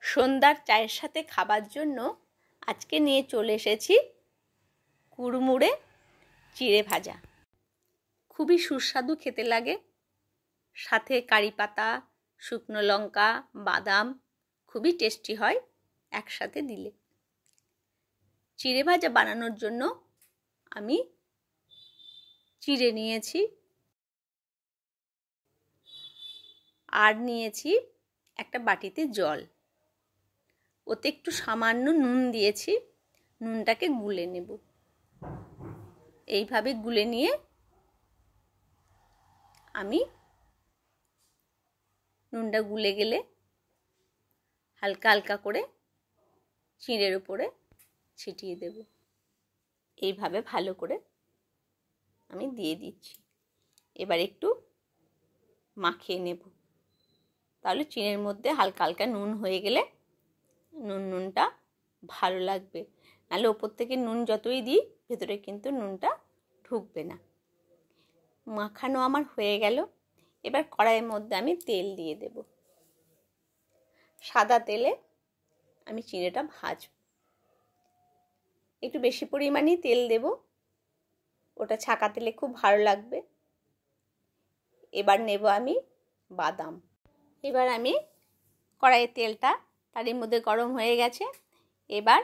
সন্ধ্যার চায়ের সাথে খাবার জন্য আজকে নিয়ে চলে এসেছি কুড়মুড়ে চিড়ে ভাজা। খুবই সুস্বাদু খেতে লাগে, সাথে কারি পাতা, শুকনো লঙ্কা, বাদাম খুবই টেস্টি হয় একসাথে দিলে। চিড়ে ভাজা বানানোর জন্য আমি চিড়ে নিয়েছি আর নিয়েছি একটা বাটিতে জল, ওতে একটু সামান্য নুন দিয়েছি। নুনটাকে গুলে নেব। এইভাবে গুলে নিয়ে আমি নুনটা গুলে গেলে হালকা হালকা করে চিড়ের উপরে ছিটিয়ে দেব। এইভাবে ভালো করে আমি দিয়ে দিচ্ছি। এবার একটু মাখিয়ে নেব, তাহলে চিড়ের মধ্যে হালকা হালকা নুন হয়ে গেলে নুনটা ভালো লাগবে। নাহলে ওপর থেকে নুন যতই দিই ভেতরে কিন্তু নুনটা ঢুকবে না। মাখানো আমার হয়ে গেল। এবার কড়াইয়ের মধ্যে আমি তেল দিয়ে দেব। সাদা তেলে আমি চিড়েটা ভাজব। একটু বেশি পরিমাণেই তেল দেব, ওটা ছাকা তেলে খুব ভালো লাগবে। এবার নেব আমি বাদাম। এবার আমি কড়াইয়ের তেলটা তারই মধ্যে গরম হয়ে গেছে। এবার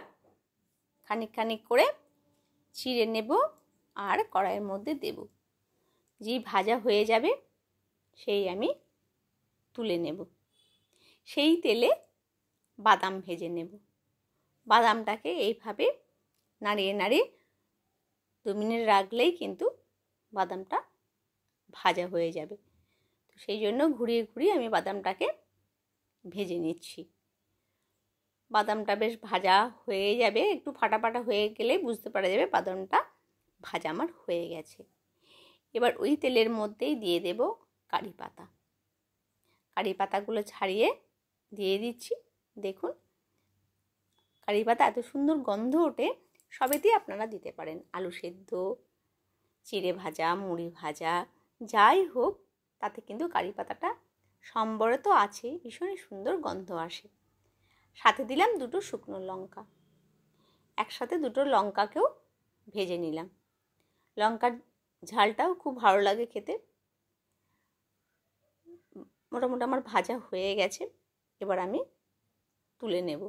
খানিক খানিক করে চিড়ে নেব আর কড়াইয়ের মধ্যে দেব। যেই ভাজা হয়ে যাবে সেই আমি তুলে নেব। সেই তেলে বাদাম ভেজে নেব। বাদামটাকে এইভাবে নাড়িয়ে নাড়িয়ে 2 মিনিট রাখলেই কিন্তু বাদামটা ভাজা হয়ে যাবে। তো সেই জন্য ঘুরিয়ে ঘুরিয়ে আমি বাদামটাকে ভেজে নিচ্ছি। বাদামটা বেশ ভাজা হয়ে যাবে, একটু ফাটা ফাটা হয়ে গেলে বুঝতে পারা যাবে বাদামটা ভাজা আমার হয়ে গেছে। এবার ওই তেলের মধ্যেই দিয়ে দেব কারি পাতা। কারি পাতাগুলো ছাড়িয়ে দিয়ে দিচ্ছি। দেখুন কারি পাতা এত সুন্দর গন্ধ ওঠে। সবেতেই আপনারা দিতে পারেন, আলু সেদ্ধ, চিড়ে ভাজা, মুড়ি ভাজা, যাই হোক তাতে কিন্তু কারি পাতাটা সম্বরে তো আছেই, ভীষণই সুন্দর গন্ধ আসে। সাথে দিলাম 2টো শুকনো লঙ্কা। একসাথে 2টো লঙ্কাকেও ভেজে নিলাম। লঙ্কার ঝালটাও খুব ভালো লাগে খেতে। মোটামুটি আমার ভাজা হয়ে গেছে। এবার আমি তুলে নেব।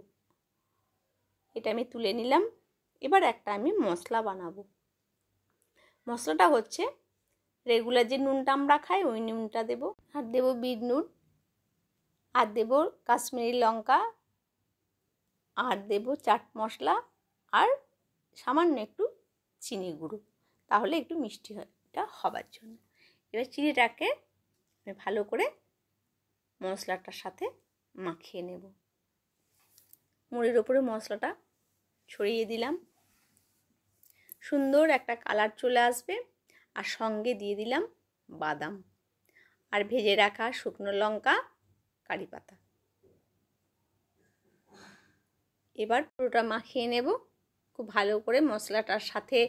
এটা আমি তুলে নিলাম। এবার একটা আমি মশলা বানাবো। মশলাটা হচ্ছে রেগুলার যে নুনটা আমরা খাই ওই নুনটা দেব, আর দেব বিট নুন, আর দেব কাশ্মীরি লঙ্কা, আর দেব চাট মশলা, আর সামান্য একটু চিনি গুঁড়ো, তাহলে একটু মিষ্টি হয় এটা হবার জন্য। এবার চিনিটাকে আমি ভালো করে মশলাটার সাথে মাখিয়ে নেব। মুড়ির ওপরে মশলাটা ছড়িয়ে দিলাম। সুন্দর একটা কালার চলে আসবে। আর সঙ্গে দিয়ে দিলাম বাদাম আর ভেজে রাখা শুকনো লঙ্কা, কারি পাতা। এবার পুরোটা মাখিয়ে নেব খুব ভালো করে। মশলাটার সাথে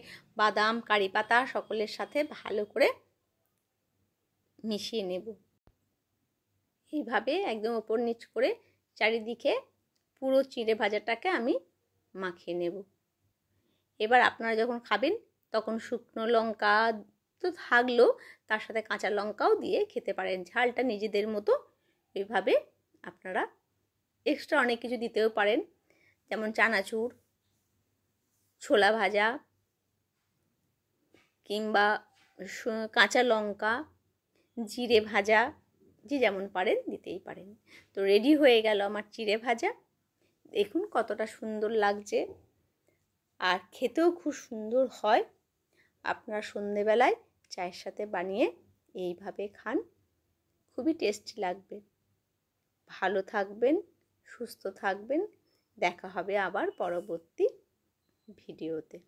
বাদাম, কারি পাতা সকলের সাথে ভালো করে মিশিয়ে নেব। এইভাবে একদম ওপর নিচ করে চারিদিকে পুরো চিড়ে ভাজাটাকে আমি মাখিয়ে নেব। এবার আপনারা যখন খাবেন তখন শুকনো লঙ্কা তো থাকলেও তার সাথে কাঁচা লঙ্কাও দিয়ে খেতে পারেন। ঝালটা নিজেদের মতো এইভাবে আপনারা এক্সট্রা অনেক কিছু দিতেও পারেন, যেমন চানাচুর, ছোলা ভাজা, কিংবা কাঁচা লঙ্কা, জিরে ভাজা, যে যেমন পারেন দিতেই পারেন। তো রেডি হয়ে গেল আমার চিড়ে ভাজা। দেখুন কতটা সুন্দর লাগছে, আর খেতেও খুব সুন্দর হয়। আপনারা সন্ধেবেলায় চায়ের সাথে বানিয়ে এইভাবে খান, খুবই টেস্টি লাগবে। ভালো থাকবেন, সুস্থ থাকবেন। দেখা হবে আবার পরবর্তী ভিডিওতে।